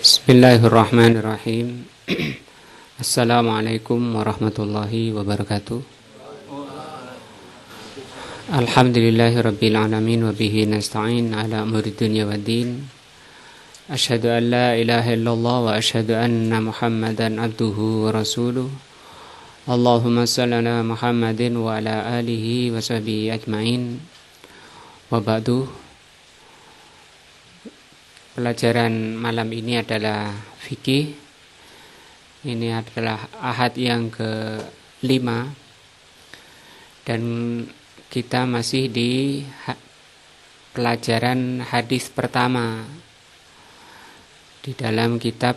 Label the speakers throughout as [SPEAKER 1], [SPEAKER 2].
[SPEAKER 1] Bismillahirrahmanirrahim. Assalamualaikum warahmatullahi wabarakatuh. Alhamdulillahirabbil alamin wa bihi nasta'in ala umuri dunya waddin. Asyhadu an la ilaha illallah wa asyhadu anna Muhammadan abduhu wa rasuluh. Allahumma shalli ala Muhammadin wa ala alihi wa sahbihi ajmain. Wa ba'du. Pelajaran malam ini adalah fikih. Ini adalah ahad yang ke-5 dan kita masih di pelajaran hadis pertama di dalam kitab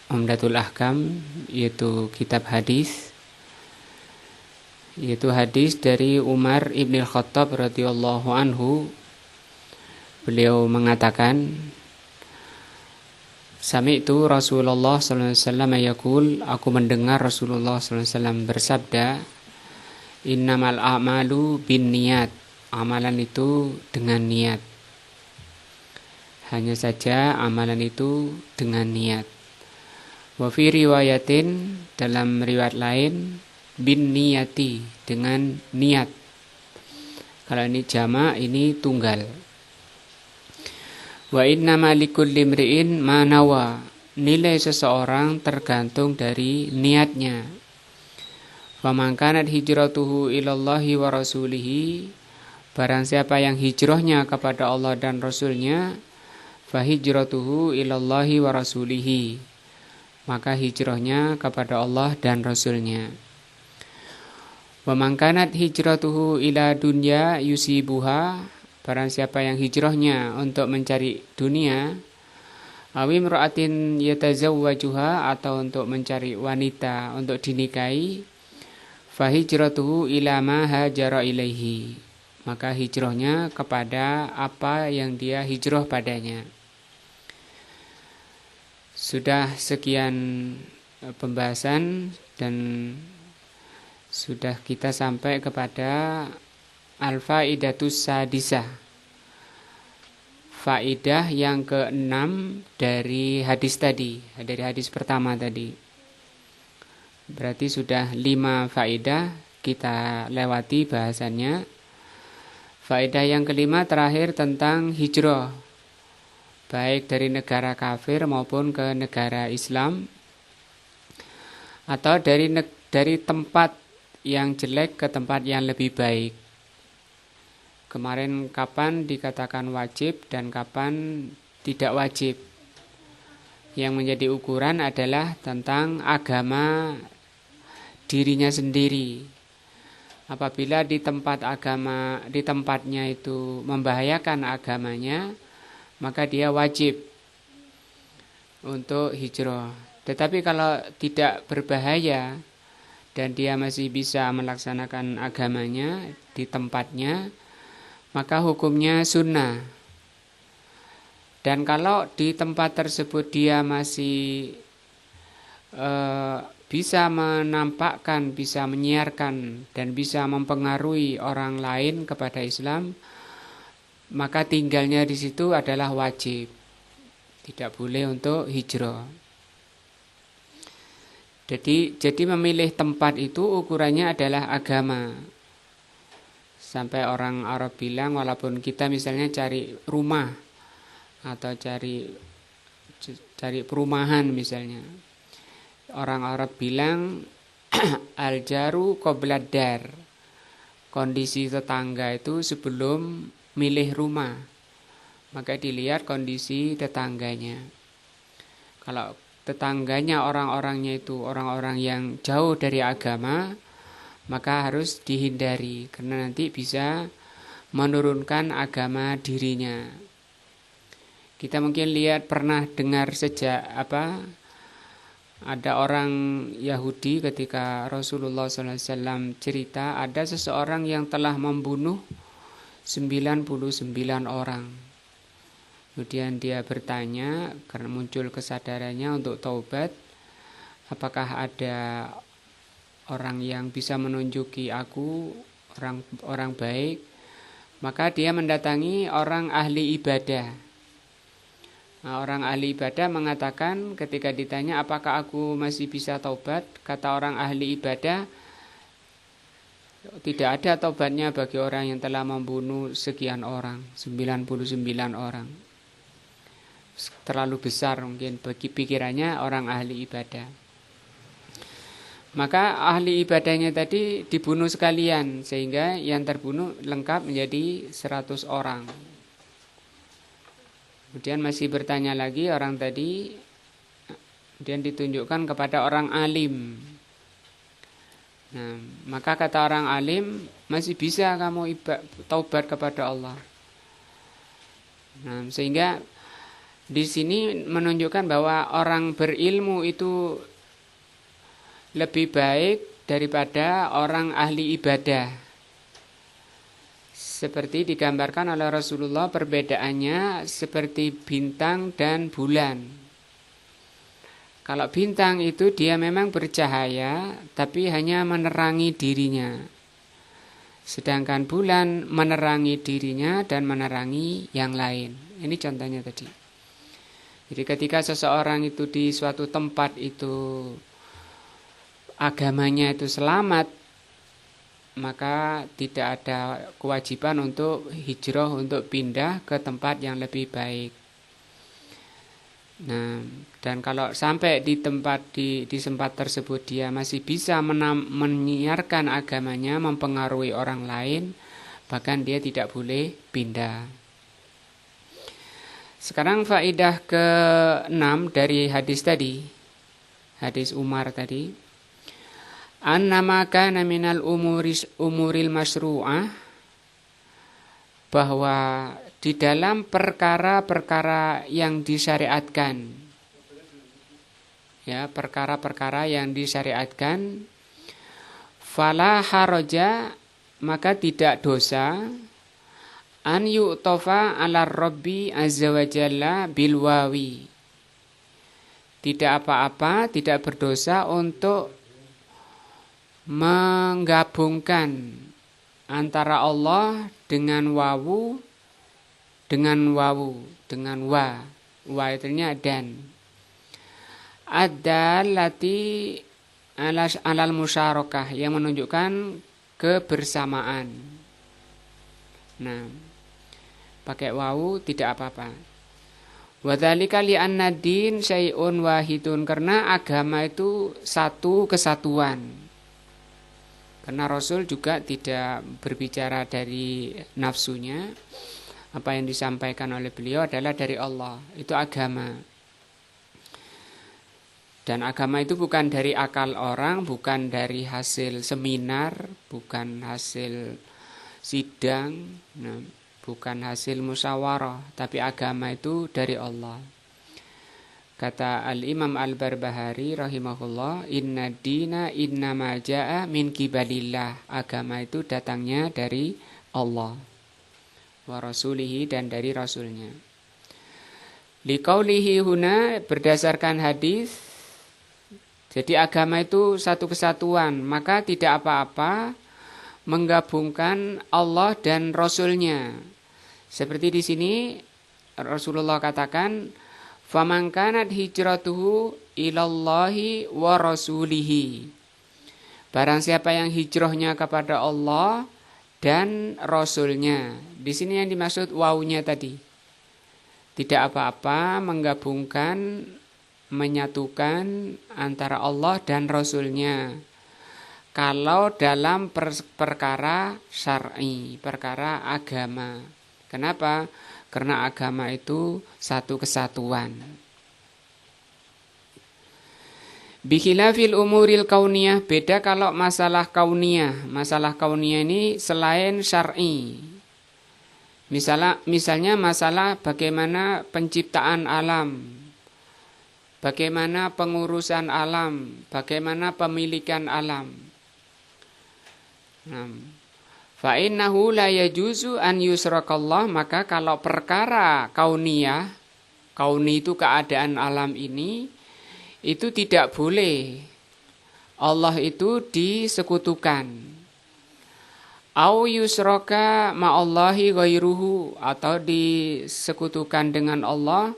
[SPEAKER 1] Umdatul Ahkam, yaitu kitab hadis, yaitu hadis dari Umar ibn Khattab radhiyallahu anhu. Beliau mengatakan, Sami'tu Rasulullah sallallahu alaihi wasallam yaqul, aku mendengar Rasulullah sallallahu alaihi wasallam bersabda, innamal a'malu binniyat, amalan itu dengan niat. Hanya saja amalan itu dengan niat. Wa fi riwayatin, dalam riwayat lain, binniyati, dengan niat. Kalau ini jamak, ini tunggal. Wa innama likulli imri'in ma nawa, nilai seseorang tergantung dari niatnya. Faman kanat hijratuhu ilallahi wa rasulihi, barang siapa yang hijrahnya kepada Allah dan Rasulnya, fa hijratuhu ilallahi wa rasulihi, maka hijrahnya kepada Allah dan Rasulnya. Wa man kanat hijratuhu ila dunya yusibuha, barang siapa yang hijrahnya untuk mencari dunia, awim ra'atin yatazawwajuha, atau untuk mencari wanita untuk dinikahi, fa hijratuhu ila ma hajara ilaihi, maka hijrahnya kepada apa yang dia hijrah padanya. Sudah sekian pembahasan dan sudah kita sampai kepada Al-Faidatus Sadisah, faidah yang ke-6 dari hadis tadi, dari hadis pertama tadi. Berarti sudah 5 faidah kita lewati bahasannya. Faidah yang ke-5 terakhir tentang hijrah, baik dari negara kafir maupun ke negara Islam, atau dari tempat yang jelek ke tempat yang lebih baik. Kemarin kapan dikatakan wajib dan kapan tidak wajib. Yang menjadi ukuran adalah tentang agama dirinya sendiri. Apabila di tempatnya itu membahayakan agamanya, maka dia wajib untuk hijrah. Tetapi kalau tidak berbahaya dan dia masih bisa melaksanakan agamanya di tempatnya, maka hukumnya sunnah. Dan kalau di tempat tersebut dia masih bisa menampakkan, bisa menyiarkan, dan bisa mempengaruhi orang lain kepada Islam, maka tinggalnya di situ adalah wajib. Tidak boleh untuk hijrah. Jadi memilih tempat itu ukurannya adalah agama. Sampai orang Arab bilang, walaupun kita misalnya cari rumah atau cari perumahan misalnya, orang Arab bilang al-jaru qoblad dar, kondisi tetangga itu sebelum milih rumah, maka dilihat kondisi tetangganya. Kalau tetangganya orang-orangnya itu orang-orang yang jauh dari agama, maka harus dihindari, karena nanti bisa menurunkan agama dirinya. Kita mungkin pernah dengar ada orang Yahudi ketika Rasulullah SAW cerita, ada seseorang yang telah membunuh 99 orang. Kemudian dia bertanya, karena muncul kesadarannya untuk taubat, apakah ada orang yang bisa menunjuki aku orang baik? Maka dia mendatangi orang ahli ibadah, Orang ahli ibadah mengatakan ketika ditanya apakah aku masih bisa taubat, kata orang ahli ibadah, tidak ada taubatnya bagi orang yang telah membunuh sekian orang, 99 orang. Terlalu besar mungkin bagi pikirannya orang ahli ibadah. Maka ahli ibadahnya tadi dibunuh sekalian, sehingga yang terbunuh lengkap menjadi 100 orang. Kemudian masih bertanya lagi orang tadi, kemudian ditunjukkan kepada orang alim. Nah, maka kata orang alim, masih bisa kamu taubat kepada Allah. Nah, sehingga di sini menunjukkan bahwa orang berilmu itu lebih baik daripada orang ahli ibadah. Seperti digambarkan oleh Rasulullah, perbedaannya seperti bintang dan bulan. Kalau bintang itu dia memang bercahaya, tapi hanya menerangi dirinya. Sedangkan bulan menerangi dirinya dan menerangi yang lain. Ini contohnya tadi. Jadi ketika seseorang itu di suatu tempat itu agamanya itu selamat, maka tidak ada kewajiban untuk hijrah, untuk pindah ke tempat yang lebih baik. Nah, dan kalau sampai di tempat tersebut dia masih bisa menyiarkan agamanya, mempengaruhi orang lain, bahkan dia tidak boleh pindah. Sekarang faedah ke-6 dari hadis tadi, hadis Umar tadi. Annama kana minal umuril masyru'ah, bahwa di dalam perkara-perkara yang disyariatkan, ya, perkara-perkara yang disyariatkan, fala haraja, maka tidak dosa, an yu'tofa ala rabbi azza wa jalla bil wawi, tidak apa-apa, tidak berdosa untuk menggabungkan antara Allah dengan wawu, dengan wa itu dan ad-dallati alal musyarakah, yang menunjukkan kebersamaan. Nah, pakai wawu tidak apa-apa. Wa dzalika li anna din syai'un wahidun, karena agama itu satu kesatuan. Karena Rasul juga tidak berbicara dari nafsunya. Apa yang disampaikan oleh beliau adalah dari Allah. Itu agama. Dan agama itu bukan dari akal orang, bukan dari hasil seminar, bukan hasil sidang, bukan hasil musyawarah, tapi agama itu dari Allah. Kata Al-Imam Al-Barbahari rahimahullah, inna dina innama ja'a min kibalillah, agama itu datangnya dari Allah wa rasulihi, dan dari rasulnya. Liqaulihi huna, berdasarkan hadis, jadi agama itu satu kesatuan, maka tidak apa-apa menggabungkan Allah dan rasulnya. Seperti di sini Rasulullah katakan, faman kanat hijratuhu ilallahi wa rasulihi, barang siapa yang hijrahnya kepada Allah dan Rasulnya. Di sini yang dimaksud wawunya tadi, tidak apa-apa menggabungkan, menyatukan antara Allah dan Rasulnya kalau dalam perkara syar'i, perkara agama. Kenapa? Karena agama itu satu kesatuan. Bikhilafil umuril kauniyah, beda kalau masalah kauniyah. Masalah kauniyah ini selain syar'i. Misalnya masalah bagaimana penciptaan alam, bagaimana pengurusan alam, bagaimana pemilikan alam. Fa innahu la yajuzu an yusrakallah, maka kalau perkara kauniyah, kauni itu keadaan alam ini, itu tidak boleh Allah itu disekutukan. Au yusraka ma'allahi ghairuhu, atau disekutukan dengan Allah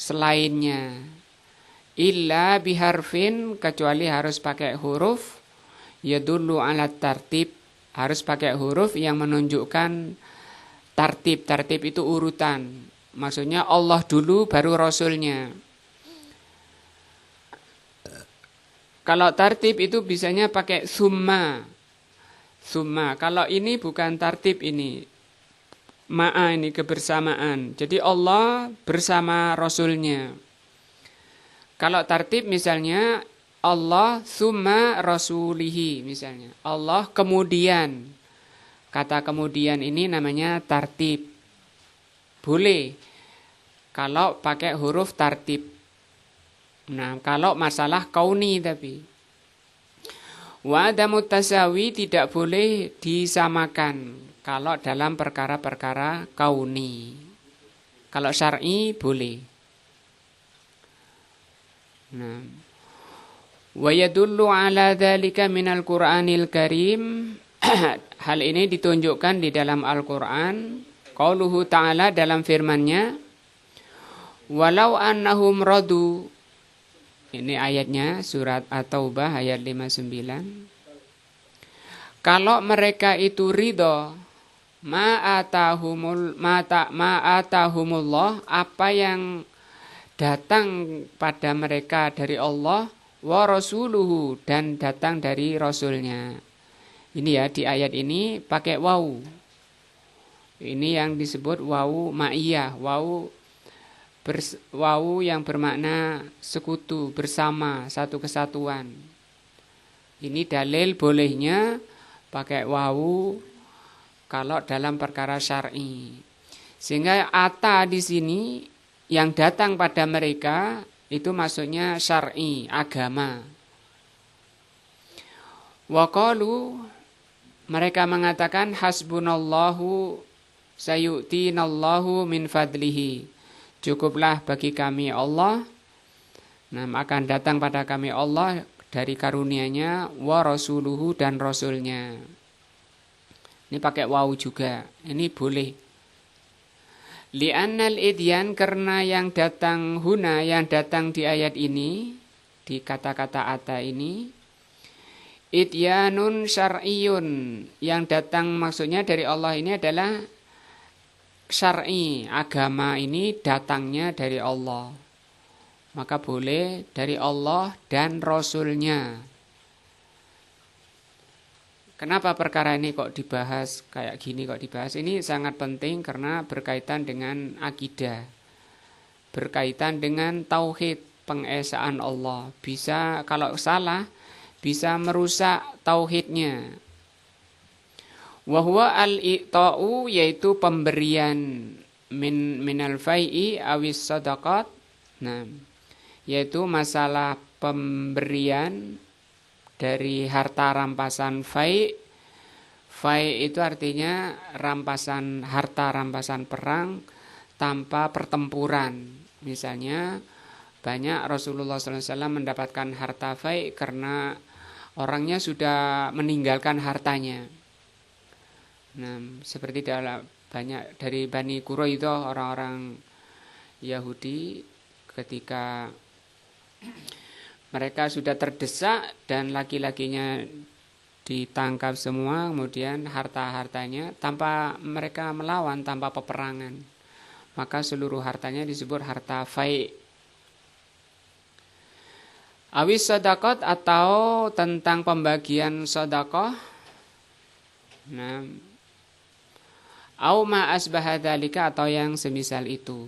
[SPEAKER 1] selainnya. Illa biharfin, kecuali harus pakai huruf yadullu ala tartib, harus pakai huruf yang menunjukkan tartib. Tartib itu urutan. Maksudnya Allah dulu baru Rasulnya. Kalau tartib itu bisanya pakai summa. Summa. Kalau ini bukan tartib ini. Ma'a ini kebersamaan. Jadi Allah bersama Rasulnya. Kalau tartib misalnya Allah summa rasulihi misalnya. Allah kemudian. Kata kemudian ini namanya tartib. Boleh. Kalau pakai huruf tartib. Nah, kalau masalah kauni tapi. Wa adamut tasawi tidak boleh disamakan. Kalau dalam perkara-perkara kauni. Kalau syar'i boleh. Nah, wa yadullu ala dzalika minal Qur'anil Karim. Hal ini ditunjukkan di dalam Al-Qur'an. Qauluhu ta'ala dalam firman-Nya, walau annahum radu. Ini ayatnya surat At-Taubah ayat 59. Kalau mereka itu ridho ma'atahumullah, apa yang datang pada mereka dari Allah, wa rasuluhu, dan datang dari Rasulnya. Ini ya, di ayat ini pakai waw. Ini yang disebut waw ma'iyah, waw yang bermakna sekutu, bersama, satu kesatuan. Ini dalil bolehnya pakai waw kalau dalam perkara syar'i. Sehingga ata di sini yang datang pada mereka itu maksudnya syar'i, agama. Wa qalu, mereka mengatakan hasbunallahu sayu'tinallahu min fadlihi. Cukuplah bagi kami Allah. Nah, akan datang pada kami Allah dari karunia-Nya, wa rasuluhu, dan rasulnya. Ini pakai waw juga. Ini boleh. Li'annal idyan, karena yang datang huna, yang datang di ayat ini, di kata-kata ata ini, idyanun syar'iyun, yang datang maksudnya dari Allah ini adalah syar'i, agama ini datangnya dari Allah. Maka boleh dari Allah dan Rasulnya. Kenapa perkara ini kok dibahas kayak gini, kok dibahas? Ini sangat penting karena berkaitan dengan akidah. Berkaitan dengan tauhid, pengesaan Allah. Bisa, kalau salah, bisa merusak tauhidnya. Wahwa al-i'ta'u, yaitu pemberian minal fai'i awis sadaqat. Nah, yaitu masalah pemberian dari harta rampasan fai'. Fai' itu artinya rampasan harta, rampasan perang tanpa pertempuran. Misalnya banyak Rasulullah SAW mendapatkan harta fai' karena orangnya sudah meninggalkan hartanya. Nah, seperti dalam banyak dari Bani Quraidah, orang-orang Yahudi, ketika mereka sudah terdesak dan laki-lakinya ditangkap semua, kemudian harta-hartanya tanpa mereka melawan, tanpa peperangan, maka seluruh hartanya disebut harta fai'. Awis sadaqat, atau tentang pembagian sedekah. Nah, au ma asbaha dzalika, atau yang semisal itu.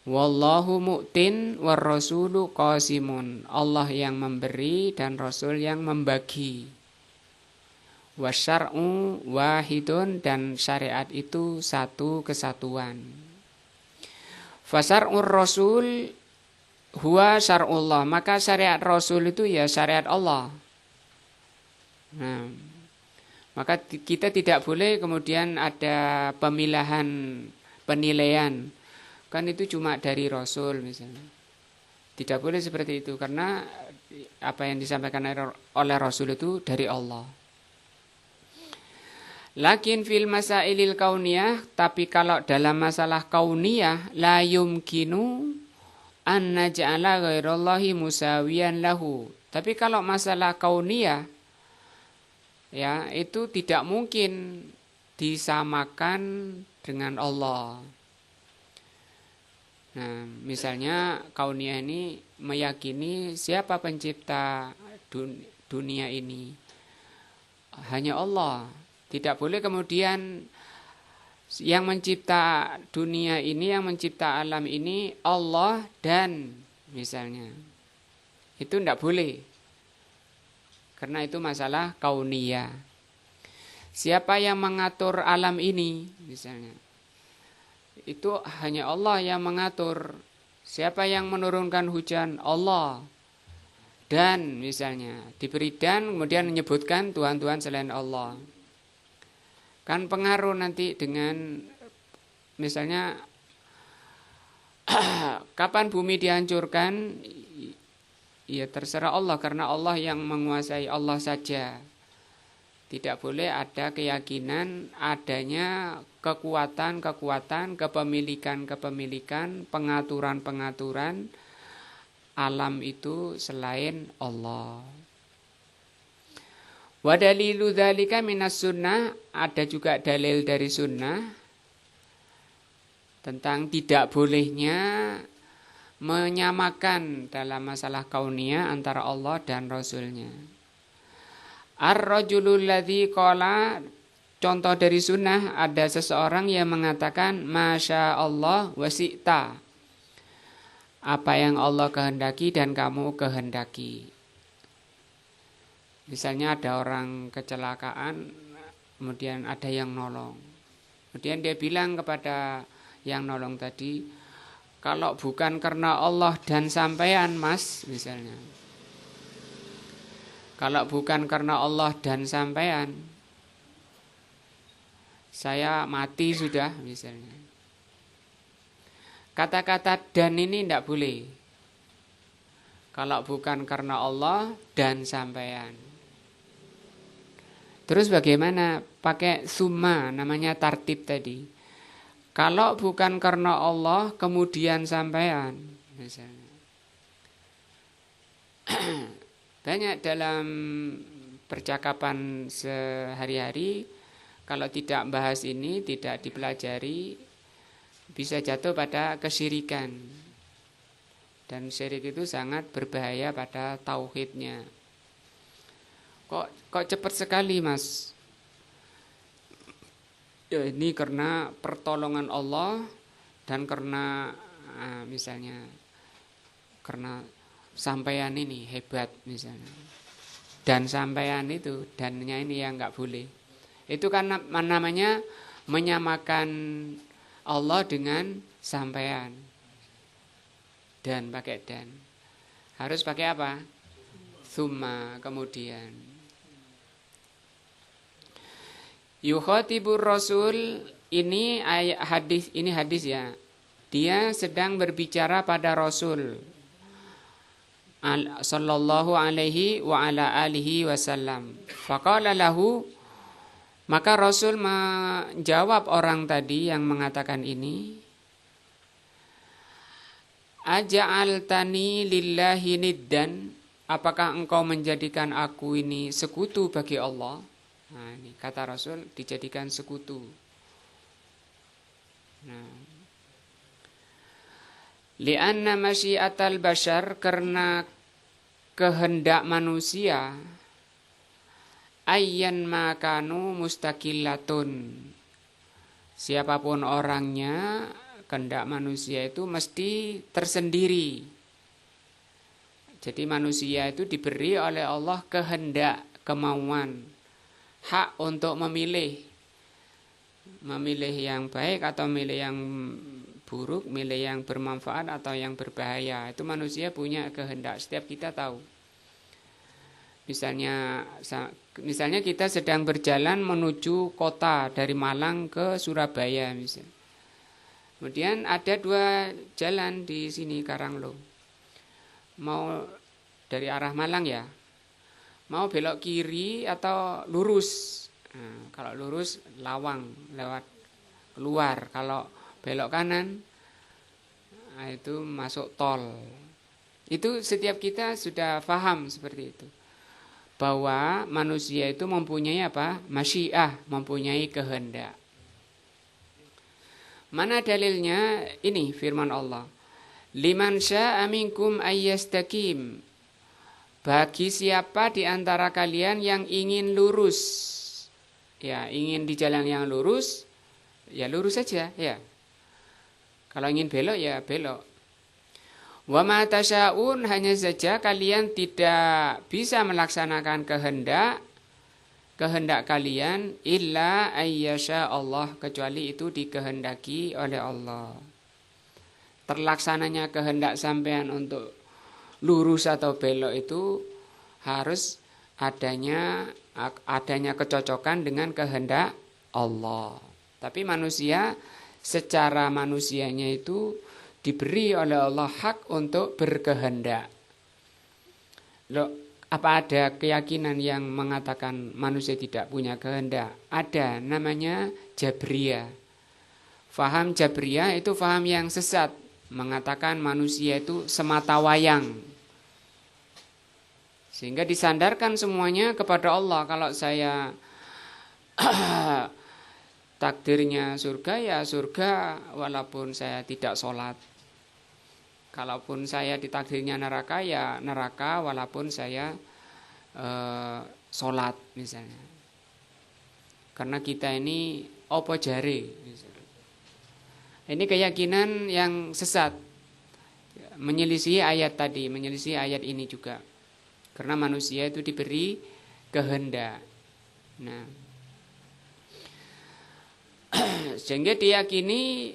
[SPEAKER 1] Wallahu mu'tin war rasulu qasimun. Allah yang memberi dan Rasul yang membagi. Wasyar'u wahidun, dan syariat itu satu kesatuan. Fasyar'ur rasul huwa syar'ullah, maka syariat Rasul itu ya syariat Allah. Nah, maka kita tidak boleh kemudian ada pemilahan, penilaian. Kan itu cuma dari Rasul misalnya. Tidak boleh seperti itu, karena apa yang disampaikan oleh Rasul itu dari Allah. Lakin fil masailil kauniyah, tapi kalau dalam masalah kauniyah, la yumkinu an naj'ala ghairallahi musawiyan lahu. Tapi kalau masalah kauniyah, ya itu tidak mungkin disamakan dengan Allah. Nah, misalnya kauniyah ini meyakini siapa pencipta dunia ini? Hanya Allah. Tidak boleh kemudian yang mencipta dunia ini, yang mencipta alam ini Allah dan misalnya. Itu tidak boleh. Karena itu masalah kauniyah. Siapa yang mengatur alam ini misalnya? Itu hanya Allah yang mengatur. Siapa yang menurunkan hujan? Allah. Dan misalnya diberi dan kemudian menyebutkan Tuhan-Tuhan selain Allah. Kan pengaruh nanti dengan misalnya kapan bumi dihancurkan? Ya terserah Allah karena Allah yang menguasai, Allah saja. Tidak boleh ada keyakinan adanya kekuatan-kekuatan, kepemilikan-kepemilikan, pengaturan-pengaturan alam itu selain Allah. Wa dalilu dzalika minas sunnah, ada juga dalil dari sunnah tentang tidak bolehnya menyamakan dalam masalah kauniyah antara Allah dan Rasulnya. Ar-rajulul ladzi qala, contoh dari sunnah ada seseorang yang mengatakan masya Allah wa syi'ta, apa yang Allah kehendaki dan kamu kehendaki. Misalnya ada orang kecelakaan, kemudian ada yang nolong. Kemudian dia bilang kepada yang nolong tadi, kalau bukan karena Allah dan sampean mas, misalnya. Kalau bukan karena Allah dan sampean, saya mati sudah, misalnya. Kata-kata dan ini tidak boleh. Kalau bukan karena Allah dan sampean. Terus bagaimana? Pakai summa, namanya tartib tadi. Kalau bukan karena Allah, kemudian sampean, misalnya. Banyak dalam percakapan sehari-hari, kalau tidak bahas ini, tidak dipelajari, bisa jatuh pada kesyirikan. Dan syirik itu sangat berbahaya pada tauhidnya. Kok cepat sekali mas? Ya ini karena pertolongan Allah dan karena misalnya karena sampean ini hebat misalnya. Dan sampean itu dannya ini yang nggak boleh. Itu kan namanya menyamakan Allah dengan sampean. Dan pakai dan. Harus pakai apa? Summa kemudian. Yukhatibur Rasul, ini hadis ya. Dia sedang berbicara pada Rasul sallallahu alaihi wa ala alihi wasallam. Faqala lahu, maka Rasul menjawab orang tadi yang mengatakan ini, aja'altani lillahi niddan, apakah engkau menjadikan aku ini sekutu bagi Allah? Nah, ini kata Rasul dijadikan sekutu. Nah, li'anna masyiatal bashar, karena kehendak manusia, ayyan makanu mustaqillatun, siapapun orangnya, kehendak manusia itu mesti tersendiri. Jadi manusia itu diberi oleh Allah kehendak, kemauan, hak untuk memilih yang baik atau memilih yang buruk, milih yang bermanfaat atau yang berbahaya. Itu manusia punya kehendak, setiap kita tahu. Misalnya kita sedang berjalan menuju kota dari Malang ke Surabaya misalnya. Kemudian ada dua jalan di sini Karanglo. Mau dari arah Malang ya. Mau belok kiri atau lurus. Nah, kalau lurus Lawang lewat keluar. Kalau belok kanan itu masuk tol. Itu setiap kita sudah paham seperti itu. Bahwa manusia itu mempunyai apa? Masyiah, mempunyai kehendak. Mana dalilnya? Ini firman Allah. Liman syaa minkum ayyastaqim. Bagi siapa di antara kalian yang ingin lurus, ya ingin di jalan yang lurus, ya lurus saja, ya. Kalau ingin belok, ya belok. Wa ma tasyaun, hanya saja kalian tidak bisa melaksanakan kehendak kalian illa ayyasha Allah, kecuali itu dikehendaki oleh Allah. Terlaksananya kehendak sampean untuk lurus atau belok itu harus adanya kecocokan dengan kehendak Allah. Tapi manusia secara manusianya itu diberi oleh Allah hak untuk berkehendak. Loh, apa ada keyakinan yang mengatakan manusia tidak punya kehendak? Ada, namanya Jabriyah. Faham Jabriyah itu faham yang sesat, mengatakan manusia itu semata wayang. Sehingga disandarkan semuanya kepada Allah. Kalau saya takdirnya surga, ya surga walaupun saya tidak sholat. Kalaupun saya ditakdirnya neraka, ya neraka walaupun saya sholat misalnya. Karena kita ini opo jare misalnya. Ini keyakinan yang sesat, menyelisih ayat tadi, menyelisih ayat ini juga. Karena manusia itu diberi kehendak. Nah, sehingga diyakini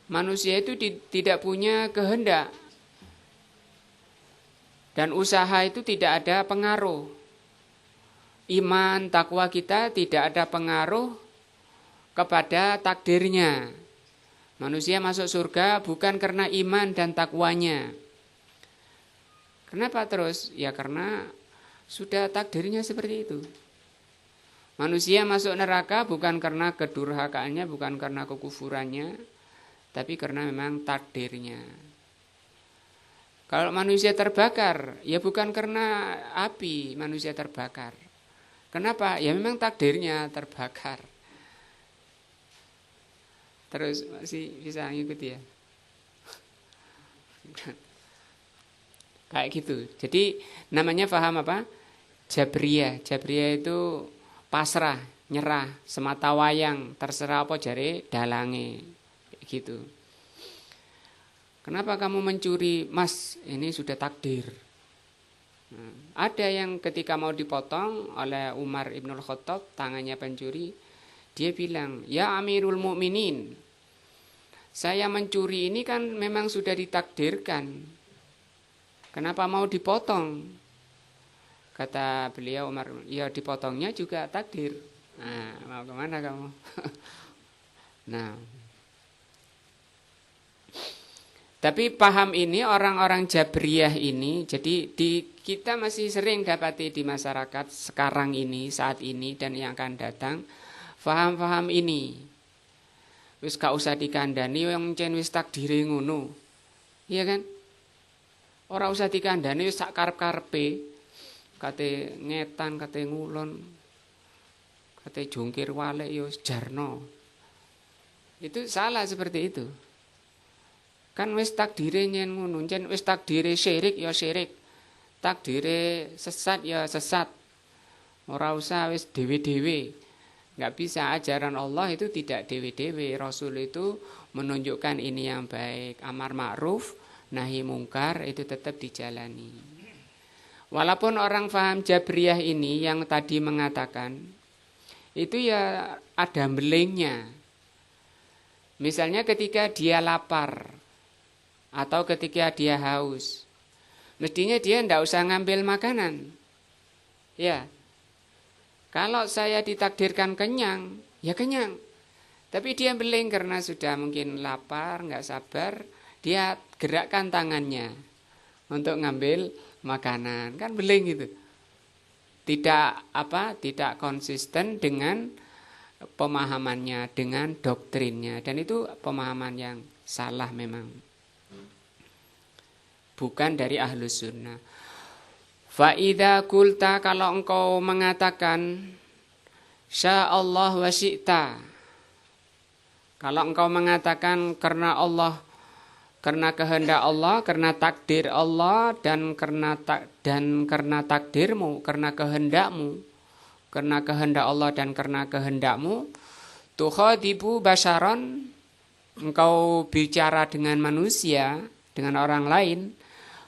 [SPEAKER 1] manusia itu tidak punya kehendak. Dan usaha itu tidak ada pengaruh. Iman, takwa kita tidak ada pengaruh kepada takdirnya. Manusia masuk surga bukan karena iman dan takwanya. Kenapa terus? Ya karena sudah takdirnya seperti itu. Manusia masuk neraka bukan karena kedurhakaannya, bukan karena kekufurannya, tapi karena memang takdirnya. Kalau manusia terbakar, ya bukan karena api manusia terbakar. Kenapa? Ya memang takdirnya terbakar. Terus masih bisa ngikuti ya? Kayak gitu. Jadi namanya paham apa? Jabriyah. Jabriyah itu pasrah, nyerah, semata wayang, terserah apa jare dalange. Kayak gitu. Kenapa kamu mencuri? Mas, ini sudah takdir. Nah, ada yang ketika mau dipotong oleh Umar Ibnul Khattab, tangannya pencuri, dia bilang, "Ya Amirul Mukminin, saya mencuri ini kan memang sudah ditakdirkan. Kenapa mau dipotong?" Kata beliau Umar, "Ya dipotongnya juga takdir." Nah, mau kemana kamu? Nah, tapi paham ini orang-orang Jabriyah ini, jadi kita masih sering dapati di masyarakat sekarang ini, saat ini dan yang akan datang, paham-paham ini. Wis gak usah dikandani yang encen wis takdire ngono. Iya kan? Ora usah dikandani wis sak karep-karepe. Kate ngetan, kate ngulon, kate jungkir walek ya wis jarno. Itu salah seperti itu. Kan wis takdire nyen ngono, encen wis takdire syirik ya syirik. Takdire sesat ya sesat. Ora usah wis dewe-dewe. Enggak bisa, ajaran Allah itu tidak dewe-dewe. Rasul itu menunjukkan ini yang baik, amar ma'ruf, nahi mungkar itu tetap dijalani. Walaupun orang faham Jabriyah ini yang tadi mengatakan itu ya ada belengnya. Misalnya ketika dia lapar atau ketika dia haus, mestinya dia tidak usah ngambil makanan. Ya, kalau saya ditakdirkan kenyang, ya kenyang. Tapi dia beling karena sudah mungkin lapar, nggak sabar, dia gerakkan tangannya untuk ngambil makanan, kan beling gitu. Tidak konsisten dengan pemahamannya dengan doktrinnya, dan itu pemahaman yang salah memang, bukan dari ahlus sunnah. Fa'idha kulta, kalau engkau mengatakan sya'allah wa syi'ta, kalau engkau mengatakan karena Allah, karena kehendak Allah, karena takdir Allah, dan karena takdirmu, karena kehendakmu, karena kehendak Allah dan karena kehendakmu, tukhadibu basyaron, engkau bicara dengan manusia, dengan orang lain,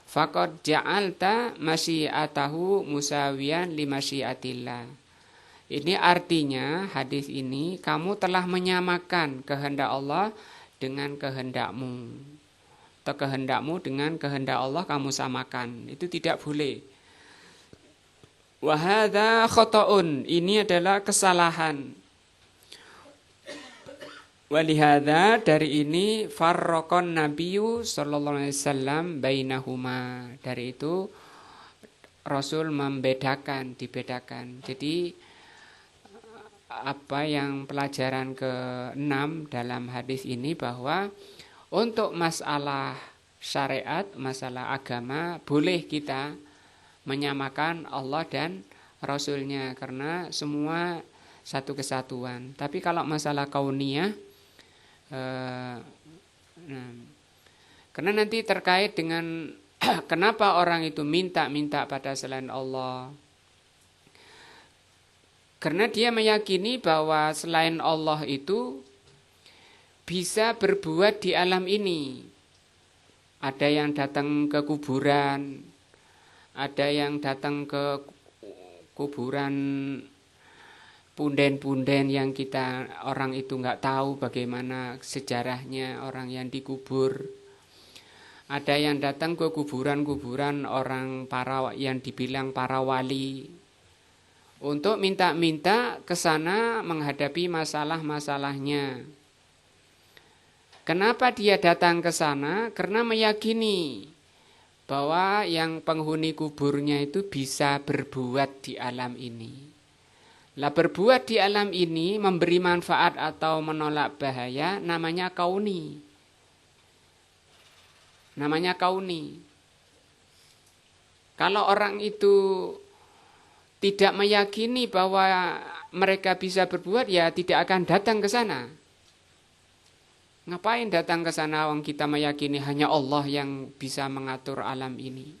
[SPEAKER 1] faqad ja'alta masyiatahu musawiyan li masyiatillah. Ini artinya hadis ini, kamu telah menyamakan kehendak Allah dengan kehendakmu, atau kehendakmu dengan kehendak Allah kamu samakan. Itu tidak boleh. Wa hadza khata'un, ini adalah kesalahan. Walihada, dari ini farraqan nabiyyu sallallahu alaihi wasallam bainahuma, dari itu Rasul dibedakan. Jadi apa yang pelajaran ke-6 dalam hadis ini, bahwa untuk masalah syariat, masalah agama, boleh kita menyamakan Allah dan Rasulnya, karena semua satu kesatuan. Tapi kalau masalah kauniyah, karena nanti terkait dengan kenapa orang itu minta pada selain Allah, karena dia meyakini bahwa selain Allah itu bisa berbuat di alam ini. Ada yang datang ke kuburan, ada yang datang ke kuburan punden-punden yang kita orang itu nggak tahu bagaimana sejarahnya orang yang dikubur. Ada yang datang ke kuburan-kuburan orang yang dibilang para wali, untuk minta-minta ke sana menghadapi masalah-masalahnya. Kenapa dia datang ke sana? Karena meyakini bahwa yang penghuni kuburnya itu bisa berbuat di alam ini. Lah, berbuat di alam ini, memberi manfaat atau menolak bahaya, namanya kauni. Namanya kauni. Kalau orang itu tidak meyakini bahwa mereka bisa berbuat, ya tidak akan datang ke sana. Ngapain datang ke sana wong kita meyakini hanya Allah yang bisa mengatur alam ini.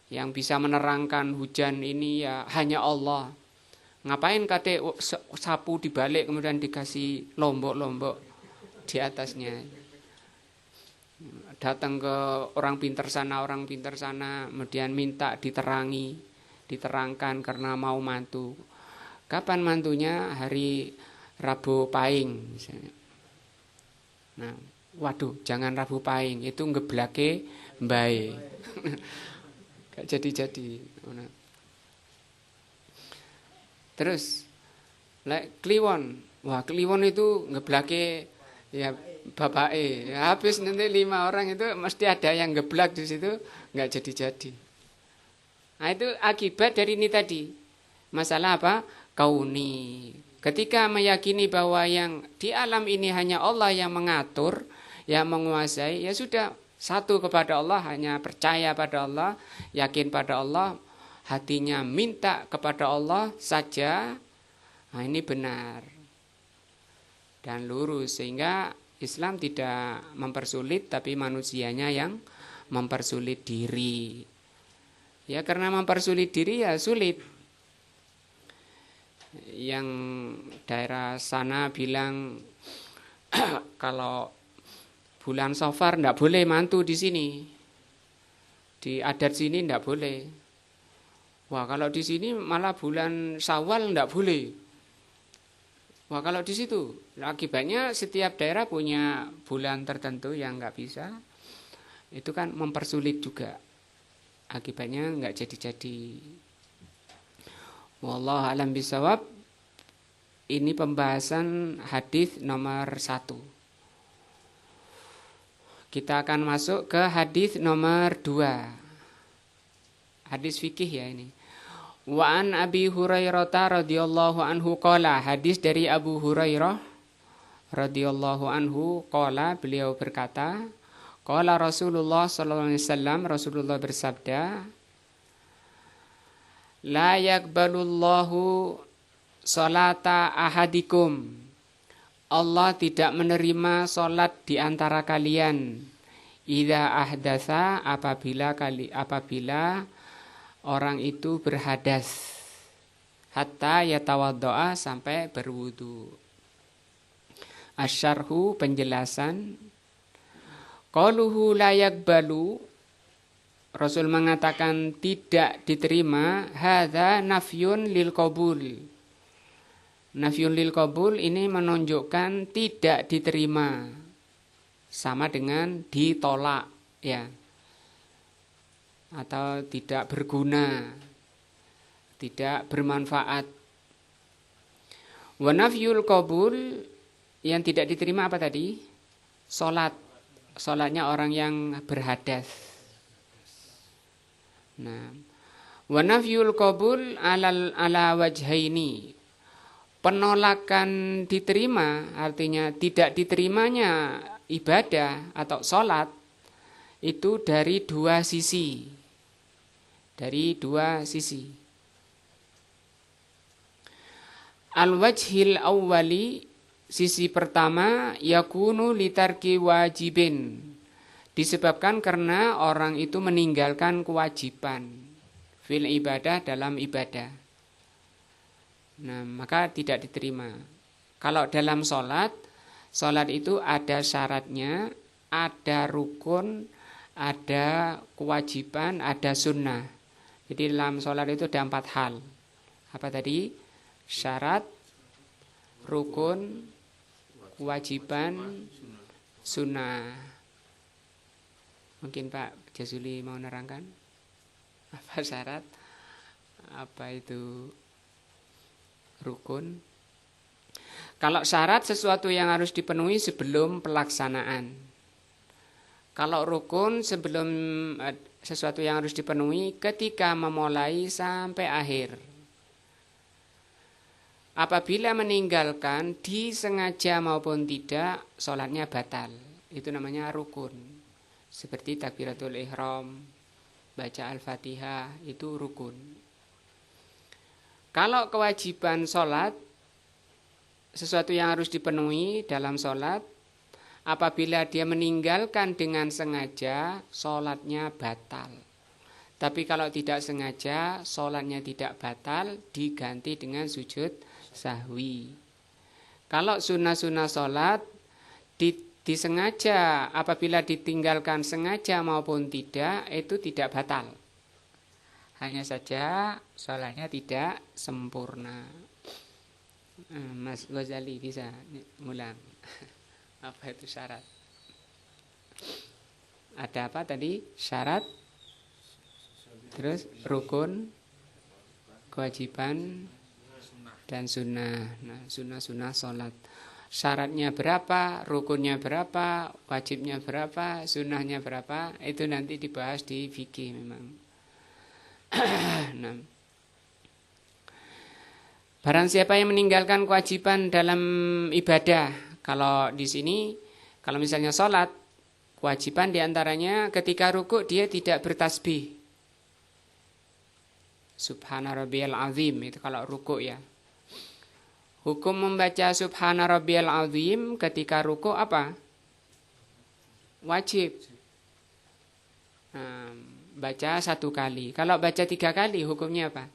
[SPEAKER 1] Yang bisa menerangkan hujan ini ya hanya Allah. Ngapain kate sapu dibalik kemudian dikasih lombok-lombok di atasnya. Datang ke orang pintar sana, kemudian minta diterangkan karena mau mantu. Kapan mantunya? Hari Rabu Pahing misalnya. Nah, waduh, jangan Rabu Pahing, itu ngeblake mbae. Gak jadi-jadi. Terus kliwon. Wah, kliwon itu ngeblake ya bapake. Ya, habis nanti 5 orang itu mesti ada yang ngeblak di situ, nggak jadi-jadi. Nah, itu akibat dari ini tadi. Masalah apa? Kauni. Ketika meyakini bahwa yang di alam ini hanya Allah yang mengatur, yang menguasai, ya sudah, satu kepada Allah, hanya percaya pada Allah, yakin pada Allah, hatinya minta kepada Allah saja. Nah, ini benar dan lurus, sehingga Islam tidak mempersulit, tapi manusianya yang mempersulit diri. Ya, karena mempersulit diri ya sulit. Yang daerah sana bilang kalau bulan Safar enggak boleh mantu di sini. Di adat sini enggak boleh. Wah, kalau di sini malah bulan Syawal enggak boleh. Wah, kalau di situ akibatnya setiap daerah punya bulan tertentu yang enggak bisa. Itu kan mempersulit juga. Akibatnya enggak jadi-jadi. Wallahu a'lam bishawab. Ini pembahasan hadis nomor 1. Kita akan masuk ke hadis nomor 2. Hadis fikih ya ini. Wa an Abi Hurairah radhiyallahu anhu qala, hadis dari Abu Hurairah radhiyallahu anhu qala, beliau berkata, qala Rasulullah sallallahu alaihi wasallam, Rasulullah bersabda, la yaqbalullahu salata ahadikum, Allah tidak menerima salat di antara kalian, idza ahdatsa, apabila orang itu berhadas, hatta yatawaddoa, sampai berwudu. Asyarhu, penjelasan. Qaluhu la yaqbalu, Rasul mengatakan tidak diterima, hadza nafyun lil qabul. Nafyun lil qabul ini menunjukkan tidak diterima, sama dengan ditolak, ya, atau tidak berguna, tidak bermanfaat. Wa nafyul qabul, yang tidak diterima apa tadi? Salatnya orang yang berhadas. Nah, wa nafyul qabul ala wajhaini, penolakan diterima, artinya tidak diterimanya ibadah atau salat itu dari dua sisi. Al-wajhil awwali, sisi pertama, yakunu litarki wajibin, disebabkan karena orang itu meninggalkan kewajiban fil ibadah, dalam ibadah. Nah, maka tidak diterima. Kalau dalam salat itu ada syaratnya, ada rukun, ada kewajiban, ada sunnah. Jadi dalam sholat itu ada 4 hal. Apa tadi? Syarat, rukun, kewajiban, sunnah. Mungkin Pak Jazuli mau nerangkan? Apa syarat? Apa itu rukun? Kalau syarat, sesuatu yang harus dipenuhi sebelum pelaksanaan. Kalau rukun, sebelum sesuatu yang harus dipenuhi ketika memulai sampai akhir. Apabila meninggalkan disengaja maupun tidak, sholatnya batal. Itu namanya rukun. Seperti takbiratul ihram, baca al-fatihah, itu rukun. Kalau kewajiban sholat, sesuatu yang harus dipenuhi dalam sholat, apabila dia meninggalkan dengan sengaja, sholatnya batal. Tapi kalau tidak sengaja, sholatnya tidak batal, diganti dengan sujud sahwi. Kalau sunnah-sunnah sholat disengaja, apabila ditinggalkan sengaja maupun tidak, itu tidak batal. Hanya saja sholatnya tidak sempurna. Mas Ghazali bisa ngulang. Apa itu syarat? Ada apa tadi? Syarat, terus rukun, kewajiban, dan sunnah. Nah, sunnah sholat. Syaratnya berapa, rukunnya berapa, wajibnya berapa, sunnahnya berapa, itu nanti dibahas di fikih memang. Nah, barang siapa yang meninggalkan kewajiban dalam ibadah, kalau di sini, kalau misalnya sholat, kewajiban diantaranya ketika rukuk dia tidak bertasbih. Subhana rabbiyal azim, itu kalau rukuk ya. Hukum membaca Subhana rabbiyal azim ketika rukuk apa? Wajib. Nah, baca 1 kali. Kalau baca 3 kali hukumnya apa?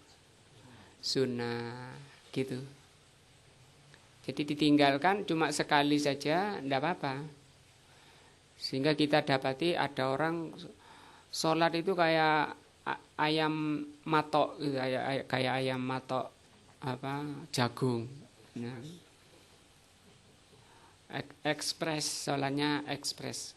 [SPEAKER 1] Sunnah, gitu. Jadi ditinggalkan cuma sekali saja, tidak apa-apa. Sehingga kita dapati ada orang sholat itu kayak ayam matok, kayak ayam matok jagung. Nah, ekspres, sholatnya ekspres.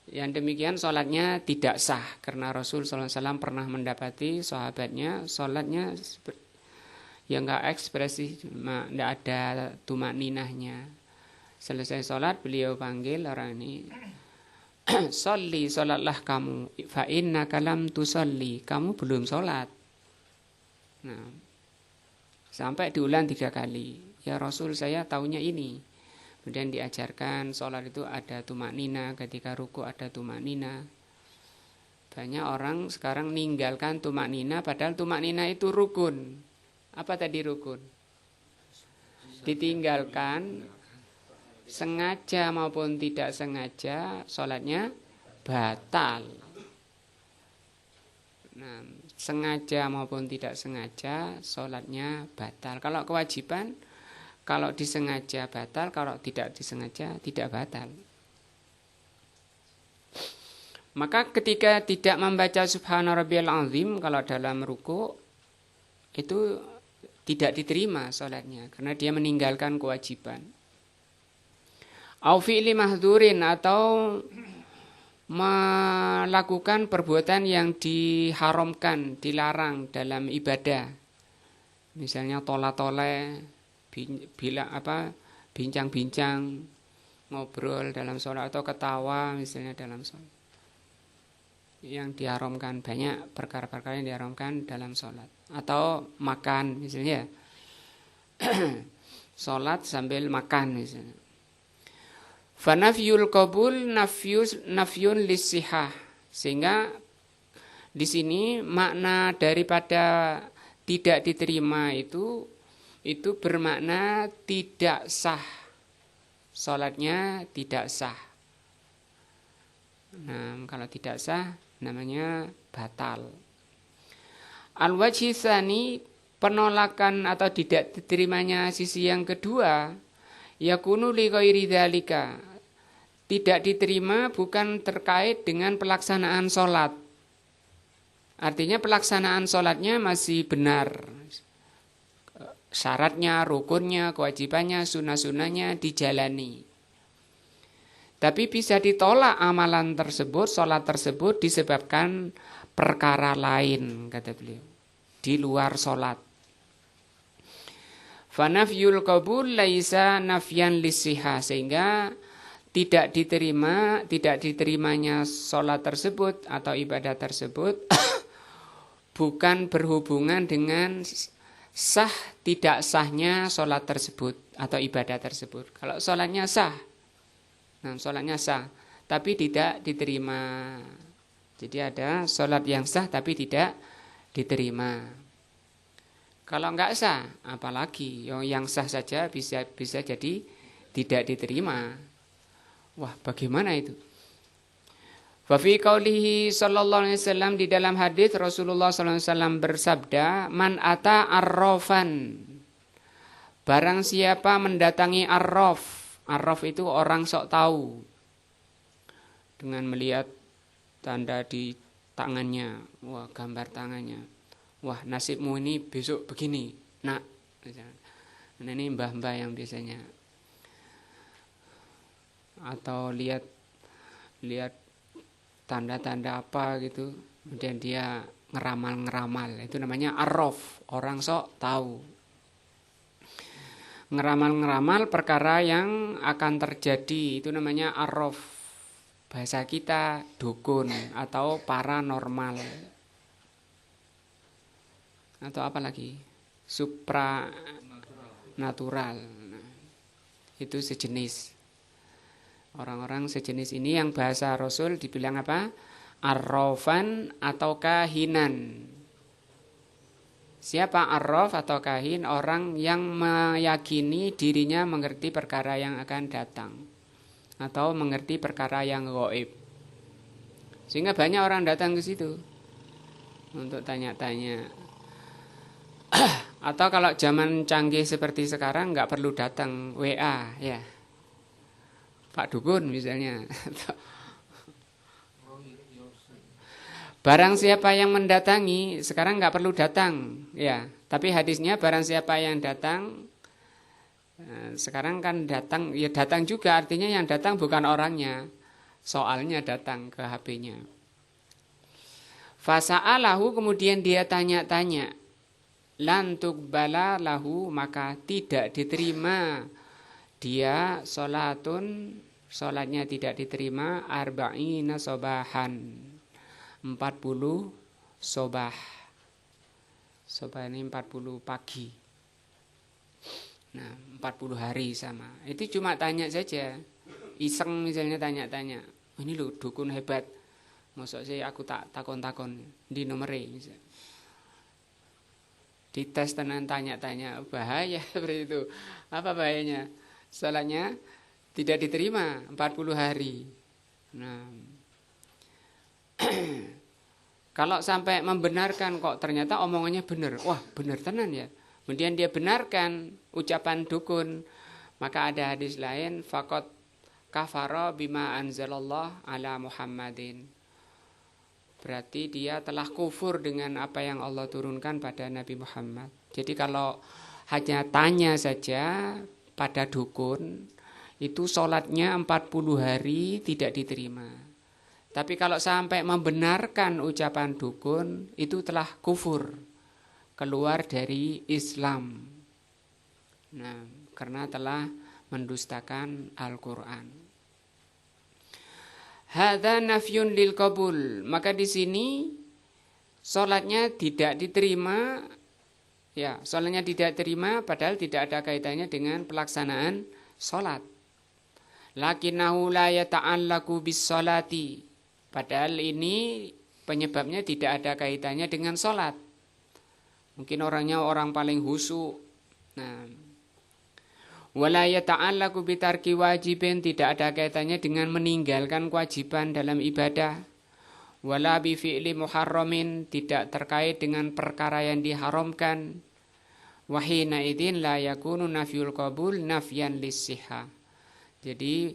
[SPEAKER 1] Yang demikian sholatnya tidak sah, karena Rasul SAW pernah mendapati sahabatnya sholatnya yang enggak ekspresi, tidak ada tumak ninahnya. Selesai sholat beliau panggil orang ini, Sholli, sholatlah kamu. Fa innaka lam tusolli, kamu belum sholat. Nah, sampai diulang 3 kali. Ya Rasul, saya taunya ini. Kemudian diajarkan sholat itu ada tumaknina, ketika ruku ada tumaknina. Banyak orang sekarang ninggalkan tumaknina, padahal tumaknina itu rukun. Apa tadi rukun? Ditinggalkan sengaja maupun tidak sengaja, sholatnya batal. Nah, sengaja maupun tidak sengaja, sholatnya batal. Kalau kewajiban, kalau disengaja batal, kalau tidak disengaja tidak batal. Maka ketika tidak membaca Subhana Rabbiyal Azim kalau dalam ruku, itu tidak diterima sholatnya, karena dia meninggalkan kewajiban. Au fi'li mahdzurin, atau melakukan perbuatan yang diharamkan, dilarang dalam ibadah. Misalnya tola-tole, bincang-bincang, ngobrol dalam sholat, atau ketawa misalnya dalam sholat. Yang diharamkan, banyak perkara-perkara yang diharamkan dalam sholat. Atau makan misalnya, sholat sambil makan misalnya. Fanafyul qabul nafyun lisihah, sehingga di sini makna daripada tidak diterima itu bermakna tidak sah, sholatnya tidak sah. Nah, kalau tidak sah namanya batal. Al-wajhi tsani, penolakan atau tidak diterimanya sisi yang kedua, yakunu li ghairi dzalika, tidak diterima bukan terkait dengan pelaksanaan sholat. Artinya pelaksanaan sholatnya masih benar. Syaratnya, rukunnya, kewajibannya, sunnah-sunnahnya dijalani. Tapi bisa ditolak amalan tersebut, sholat tersebut disebabkan perkara lain, kata beliau, di luar sholat. Fanafyul qabul laisa nafyan lisihah, sehingga tidak diterimanya sholat tersebut atau ibadah tersebut bukan berhubungan dengan sah tidak sahnya sholat tersebut atau ibadah tersebut. Kalau sholatnya sah, nah sholatnya sah, tapi tidak diterima. Jadi ada sholat yang sah tapi tidak diterima. Kalau enggak sah, apalagi yang sah saja bisa jadi tidak diterima. Wah, bagaimana itu? Wa fi qaulihi sallallahu alaihi wasallam, di dalam hadis Rasulullah sallallahu alaihi wasallam bersabda, man ata arrafan, barang siapa mendatangi arraf. Arraf itu orang sok tahu, dengan melihat tanda di tangannya, wah gambar tangannya, wah nasibmu ini besok begini, nak. Nah, ini mbah-mbah yang biasanya, atau lihat tanda-tanda apa gitu, kemudian dia ngeramal-ngeramal, itu namanya arraf, orang sok tahu. Ngeramal-ngeramal perkara yang akan terjadi, itu namanya arraf. Bahasa kita dukun atau paranormal. Atau apa lagi? Supranatural. Nah, itu sejenis. Orang-orang sejenis ini yang bahasa Rasul dibilang apa? Arrafan atau kahinan. Siapa arraf atau kahin? Orang yang meyakini dirinya mengerti perkara yang akan datang, atau mengerti perkara yang gaib. Sehingga banyak orang datang ke situ untuk tanya-tanya. Atau kalau zaman canggih seperti sekarang nggak perlu datang, WA ya. Pak Dukun misalnya. Barang siapa yang mendatangi, sekarang nggak perlu datang, ya. Tapi hadisnya barang siapa yang datang, sekarang kan datang, ya datang juga, artinya yang datang bukan orangnya, soalnya datang ke HP-nya. Fasa'alahu, kemudian dia tanya-tanya, lantuqbala lahu, maka tidak diterima dia sholatun sholatnya tidak diterima arba'ina sobahan, 40 sobah. Sobah ini 40 pagi. Nah, 40 hari sama. Itu cuma tanya saja. Iseng misalnya tanya-tanya. Ini loh dukun hebat. Masa sih aku tak takon-takon di nomere misalnya. Dites tenan tanya-tanya, bahaya seperti itu. Apa bahayanya? Sholatnya tidak diterima 40 hari. Nah, kalau sampai membenarkan kok ternyata omongannya benar. Wah, benar tenan ya. Kemudian dia benarkan ucapan dukun, maka ada hadis lain, faqad kafara bima anzalallah ala Muhammadin. Berarti dia telah kufur dengan apa yang Allah turunkan pada Nabi Muhammad. Jadi kalau hanya tanya saja pada dukun, itu sholatnya 40 hari tidak diterima. Tapi kalau sampai membenarkan ucapan dukun, itu telah kufur, keluar dari Islam. Nah, karena telah mendustakan Al-Quran. Hadza nafyun lil qabul. Maka di sini sholatnya tidak diterima. Ya, sholatnya tidak diterima padahal tidak ada kaitannya dengan pelaksanaan sholat. Lakinnahu la yata'allaku bis sholati. Padahal ini penyebabnya tidak ada kaitannya dengan sholat. Mungkin orangnya orang paling khusyuk. Nah, wala yata'allaku bitarki wajibin, tidak ada kaitannya dengan meninggalkan kewajiban dalam ibadah. Wala bi fi'li muharramin, tidak terkait dengan perkara yang diharamkan. Wahina idin la yakunu nafyul qabul nafyan lis-sihah. Jadi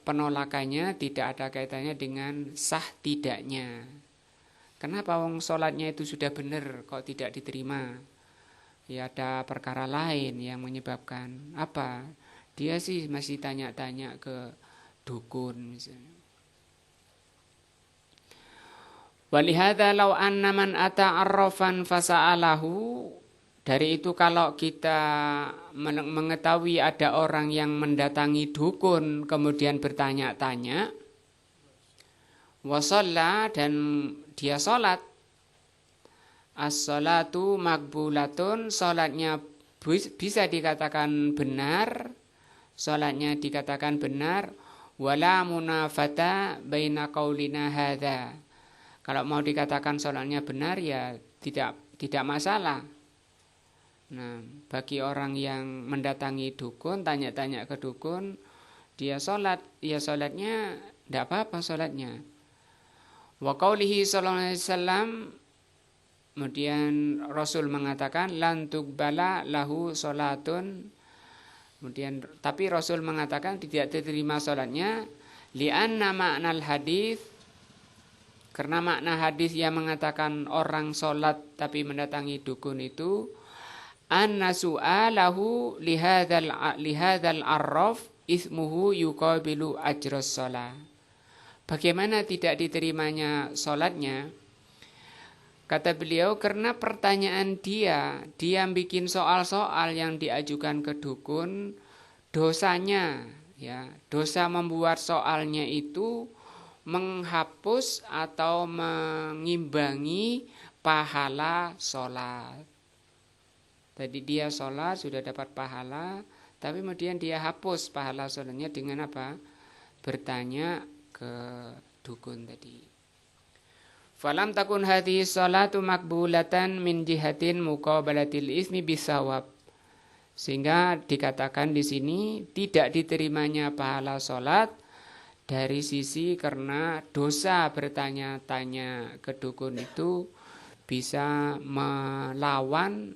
[SPEAKER 1] penolakannya tidak ada kaitannya dengan sah tidaknya. Kenapa wong sholatnya itu sudah benar kok tidak diterima? Ya ada perkara lain yang menyebabkan. Apa? Dia sih masih tanya-tanya ke dukun misalnya. Walihada law anna man ata'arrafan fasa'alahu. Dari itu kalau kita mengetahui ada orang yang mendatangi dukun kemudian bertanya-tanya, wasalla, dan dia sholat, as-sholatu makbulatun, sholatnya bisa dikatakan benar, sholatnya dikatakan benar, wala munafata baina qaulina hadza. Kalau mau dikatakan sholatnya benar ya tidak masalah. Nah, bagi orang yang mendatangi dukun, tanya-tanya ke dukun, dia sholat, ya sholatnya tidak apa-apa sholatnya. Wa qaulihi sallallahu alaihi wasallam, kemudian Rasul mengatakan lan tuqbala lahu sholatun. Kemudian tapi Rasul mengatakan tidak diterima sholatnya li'anna ma'nal hadis, karena makna hadis yang mengatakan orang sholat tapi mendatangi dukun itu anna su'alahu lihadzal arraf ismuhu yuqabilu ajras shalah. Bagaimana tidak diterimanya sholatnya? Kata beliau, karena pertanyaan dia bikin soal-soal yang diajukan ke dukun, dosanya, ya, dosa membuat soalnya itu menghapus atau mengimbangi pahala sholat. Tadi dia sholat sudah dapat pahala, tapi kemudian dia hapus pahala sholatnya dengan apa? Bertanya ke dukun tadi. Falam takun hadhihi sholatu makbulatan min jihatin muqabalatil ismi bisawab. Sehingga dikatakan di sini tidak diterimanya pahala sholat dari sisi karena dosa bertanya-tanya ke dukun itu bisa melawan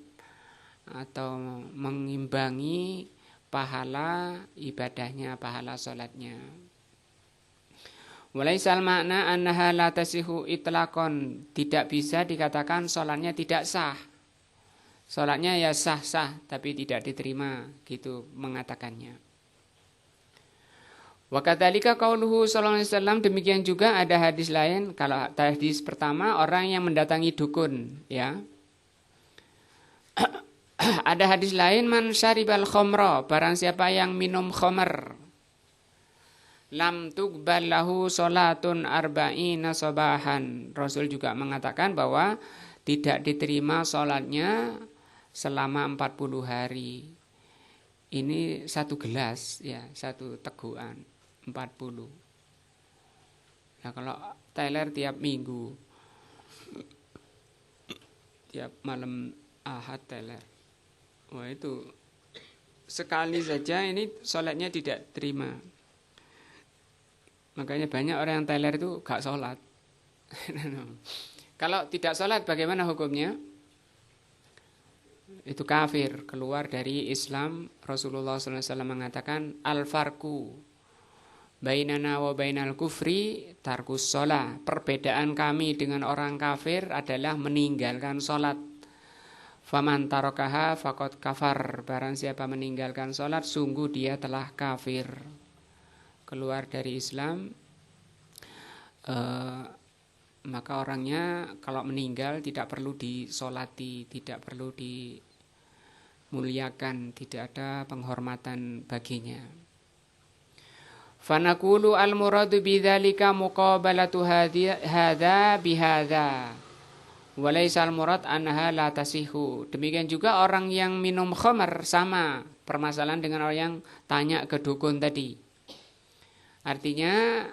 [SPEAKER 1] atau mengimbangi pahala ibadahnya, pahala sholatnya. Walaisal makna annaha la tasihu itlaqon, tidak bisa dikatakan sholatnya tidak sah. Sholatnya ya sah-sah tapi tidak diterima, gitu mengatakannya. Wa kadzalika qauluhu sallallahu alaihi wasallam, demikian juga ada hadis lain. Kalau hadis pertama orang yang mendatangi dukun, ya. Ada hadis lain, man syaribal khamra, barang siapa yang minum khamr. lam tuqbal lahu salatun arba'ina sabahan. Rasul juga mengatakan bahwa tidak diterima salatnya selama 40 hari. Ini satu gelas ya, satu tegukan 40. Nah, kalau teler tiap minggu, tiap malam Ahad teler, wah itu sekali saja ini sholatnya tidak terima. Makanya banyak orang yang teler itu gak sholat. Kalau tidak sholat bagaimana hukumnya? Itu kafir, keluar dari Islam. Rasulullah SAW mengatakan al-farku bainana wa bainal kufri tarkus sholat. Perbedaan kami dengan orang kafir adalah meninggalkan sholat. Faman tarokaha fakot kafar. Barang siapa meninggalkan sholat, sungguh dia telah kafir, keluar dari Islam. Maka orangnya kalau meninggal tidak perlu disolati, tidak perlu dimuliakan, tidak ada penghormatan baginya. Fanaqulu al-muradu bidzalika muqabalatu hadza bihadza walaysa al-murad annaha la tasihu. Demikian juga orang yang minum khamar, sama permasalahan dengan orang yang tanya ke dukun tadi. Artinya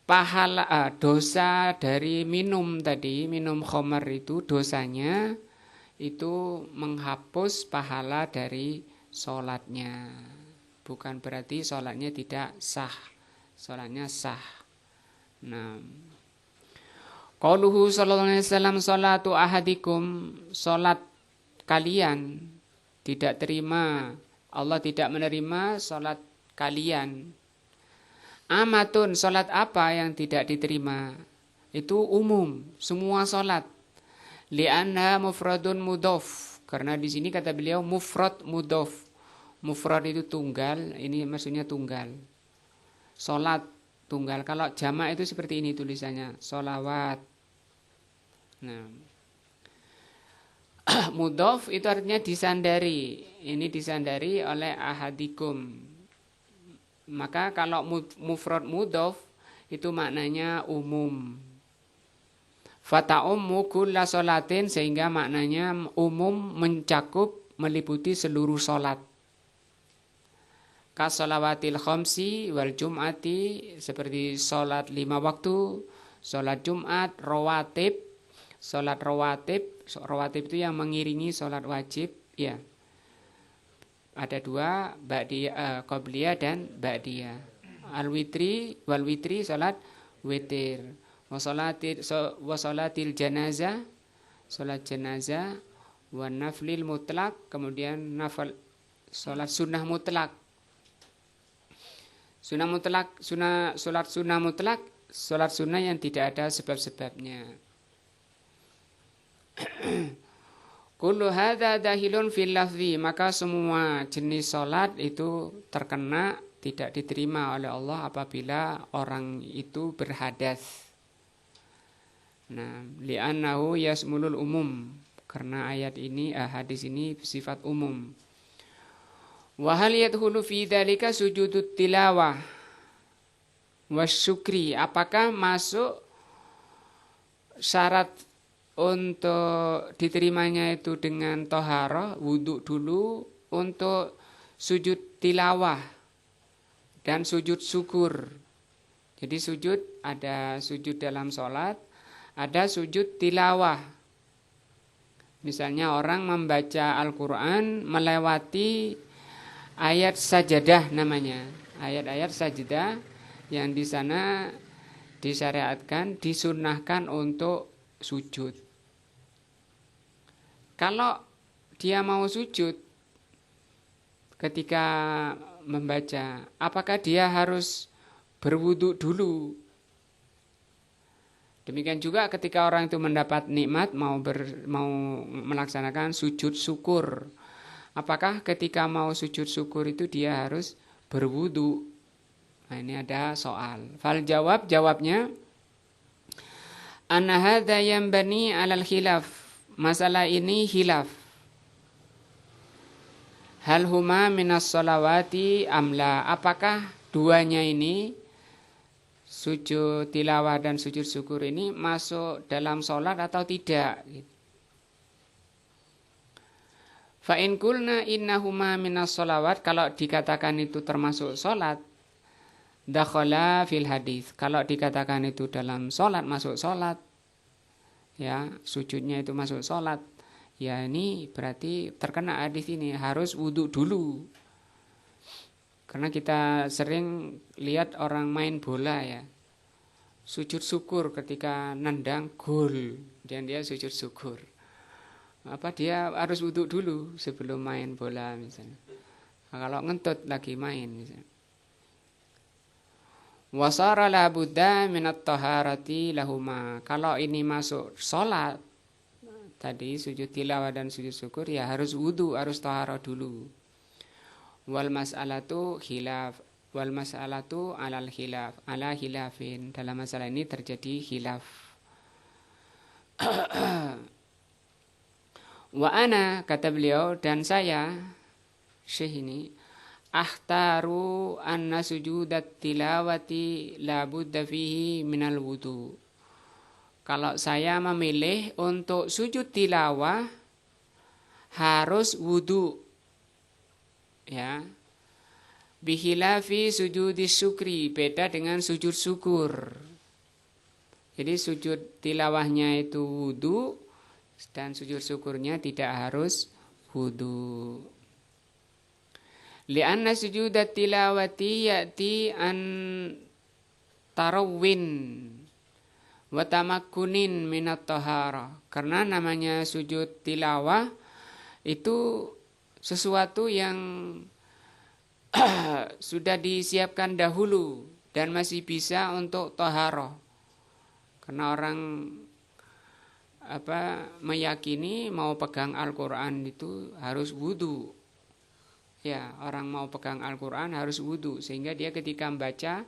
[SPEAKER 1] pahala dosa dari minum tadi, minum khamar itu dosanya itu menghapus pahala dari sholatnya. Bukan berarti sholatnya tidak sah, sholatnya sah. Nah, qauluhu sallallahu alaihi wasallam sholatu ahadikum, sholat kalian tidak terima, Allah tidak menerima sholat kalian. Amatun, sholat apa yang tidak diterima? Itu umum, semua sholat. Li'anna mufradun mudhof, karena di sini kata beliau mufrad mudhof. Mufrad itu tunggal, ini maksudnya tunggal. Sholat tunggal. Kalau jamak itu seperti ini tulisannya, sholawat. Nah, mudhof itu artinya disandari. Ini disandari oleh ahadikum. Maka kalau mufrad mudhof itu maknanya umum. Fata'ummu kulla sholatin, sehingga maknanya umum, mencakup, meliputi seluruh sholat. Kasolawatil khamsi wal jum'ati, seperti sholat 5 waktu, sholat Jumat, rawatib, sholat rawatib. Rawatib itu yang mengiringi sholat wajib, ya. Ada 2, ba'diyah, qabliyah dan ba'diyah. Al-witri wal witri, salat witir. Wa salatil janazah, salat jenazah. Wa naflil mutlak, kemudian nafal, salat sunnah mutlak. Sunnah mutlak, salat sunnah mutlak, salat sunnah yang tidak ada sebab-sebabnya. Kullu hadza dahilun fil lafzi, maka semua jenis salat itu terkena tidak diterima oleh Allah apabila orang itu berhadas. Nah, li'annahu yasmulul umum, karena ayat ini, hadis ini sifat umum. Wa hal yadkhulu fi dzalika sujudut tilawah wasyukri, apakah masuk syarat untuk diterimanya itu dengan toharoh, wudhu dulu, untuk sujud tilawah dan sujud syukur. Jadi sujud, ada sujud dalam sholat, ada sujud tilawah. Misalnya orang membaca Al-Quran melewati ayat sajadah namanya, ayat-ayat sajadah yang di sana disyariatkan, disunnahkan untuk sujud. Kalau dia mau sujud ketika membaca, apakah dia harus berwudu dulu? Demikian juga ketika orang itu mendapat nikmat, mau melaksanakan sujud syukur, apakah ketika mau sujud syukur itu dia harus berwudu? Nah, ini ada soal. Jawabnya anna hadza yanbani 'alal khilaf. Masalah ini khilaf. Hal huma minas sholawati amla, apakah duanya ini, sujud tilawah dan sujud syukur ini masuk dalam sholat atau tidak. Fa in qulna innahuma minas sholawat, kalau dikatakan itu termasuk sholat, dakhala fil hadis. Kalau dikatakan itu dalam sholat, masuk sholat, ya sujudnya itu masuk sholat, ya ini berarti terkena hadis ini, harus wudhu dulu. Karena kita sering lihat orang main bola ya, sujud syukur ketika nendang gol, dan dia sujud syukur. Apa dia harus wudhu dulu sebelum main bola misalnya. Nah, kalau ngentut lagi main misalnya. Wasara la budda minat taharati lahuma. Kalau ini masuk sholat, tadi sujud tilawah dan sujud syukur, ya harus wudhu, harus taharah dulu. Wal mas'alatu khilaf, wal mas'alatu alal khilaf, ala khilafin. Dalam masalah ini terjadi khilaf. Wa ana, kata beliau, dan saya Syekh ini, akhtaru anna sujudat tilawati la budda fihi minal wudu. Kalau saya memilih untuk sujud tilawah harus wudu, ya. Bihilafi sujudis syukri, beda dengan sujud syukur. Jadi sujud tilawahnya itu wudu dan sujud syukurnya tidak harus wudu. Lianna sujudat tilawati ya'ti an tarawwin wa tamakkunin minat tahara. Karena namanya sujud tilawah itu sesuatu yang sudah disiapkan dahulu dan masih bisa untuk taharah. Karena orang meyakini mau pegang Al-Quran itu harus wudu. Ya, orang mau pegang Al-Quran harus wudu, sehingga dia ketika membaca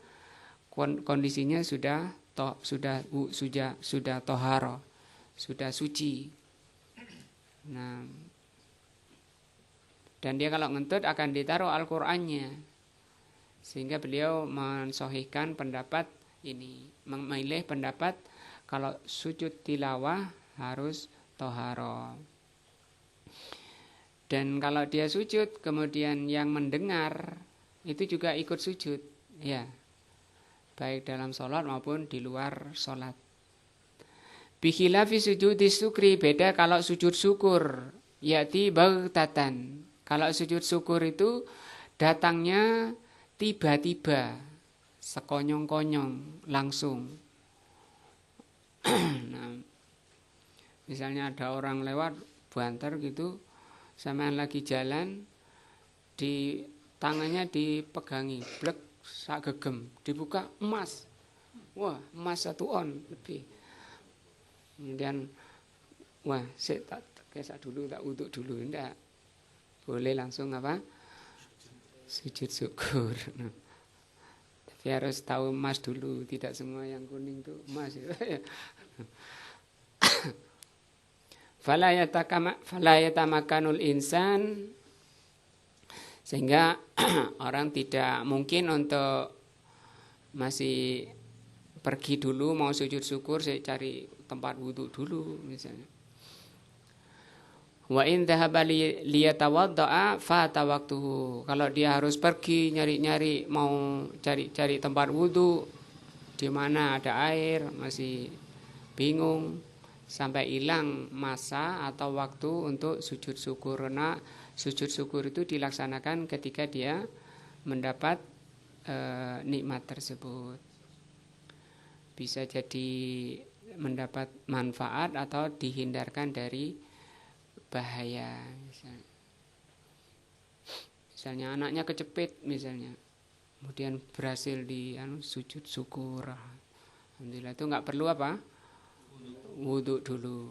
[SPEAKER 1] kondisinya sudah taharah, sudah suci. Nah, dan dia kalau ngentut akan ditaruh Al-Qur'annya. Sehingga beliau mensahihkan pendapat ini, memilih pendapat kalau sujud tilawah harus taharah. Dan kalau dia sujud kemudian yang mendengar itu juga ikut sujud, ya. Baik dalam sholat maupun di luar sholat. Bikhilafi sujudi syukri, beda kalau sujud syukur, yaitu baghtatan. Kalau sujud syukur itu datangnya tiba-tiba, sekonyong-konyong, langsung. Nah, misalnya ada orang lewat banter gitu, sampean lagi jalan, di tangannya dipegangi, blek, sak gegem, dibuka emas. Wah, emas 1 on lebih. Kemudian, wah, saya tak kesak dulu, tak uduk dulu, enggak. Boleh langsung sujud syukur. Nah, tapi harus tahu emas dulu, tidak semua yang kuning itu emas. Fala yatamakanul insan, sehingga orang tidak mungkin untuk masih pergi dulu mau sujud syukur, saya cari tempat wudhu dulu misalnya. Wa in dhahaba liyatawadda'a fata waqtuhu. Kalau dia harus pergi nyari-nyari mau cari tempat wudu di mana ada air, masih bingung sampai hilang masa atau waktu untuk sujud syukur. Karena sujud syukur itu dilaksanakan ketika dia mendapat nikmat tersebut. Bisa jadi mendapat manfaat atau dihindarkan dari bahaya. Misalnya anaknya kecepit misalnya, kemudian berhasil di sujud syukur, alhamdulillah, itu nggak perlu wudhu dulu.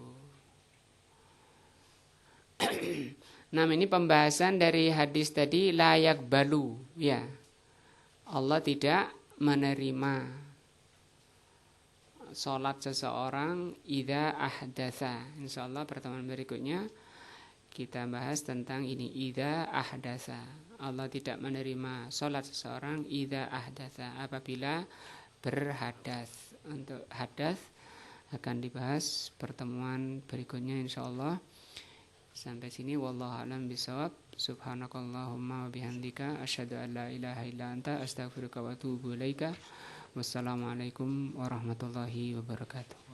[SPEAKER 1] Nah, ini pembahasan dari hadis tadi, layak balu, ya, Allah tidak menerima sholat seseorang idza ahdatsa. Insyaallah pertemuan berikutnya kita bahas tentang ini, idza ahdatsa. Allah tidak menerima sholat seseorang idza ahdatsa, apabila berhadas. Untuk hadas akan dibahas pertemuan berikutnya insyaallah. Sampai sini wallahu a'lam bishawab. Subhanakallahumma wa bihamdika asyhadu an la ilaha illa anta astaghfiruka wa atubu ilaika. Wassalamualaikum warahmatullahi wabarakatuh.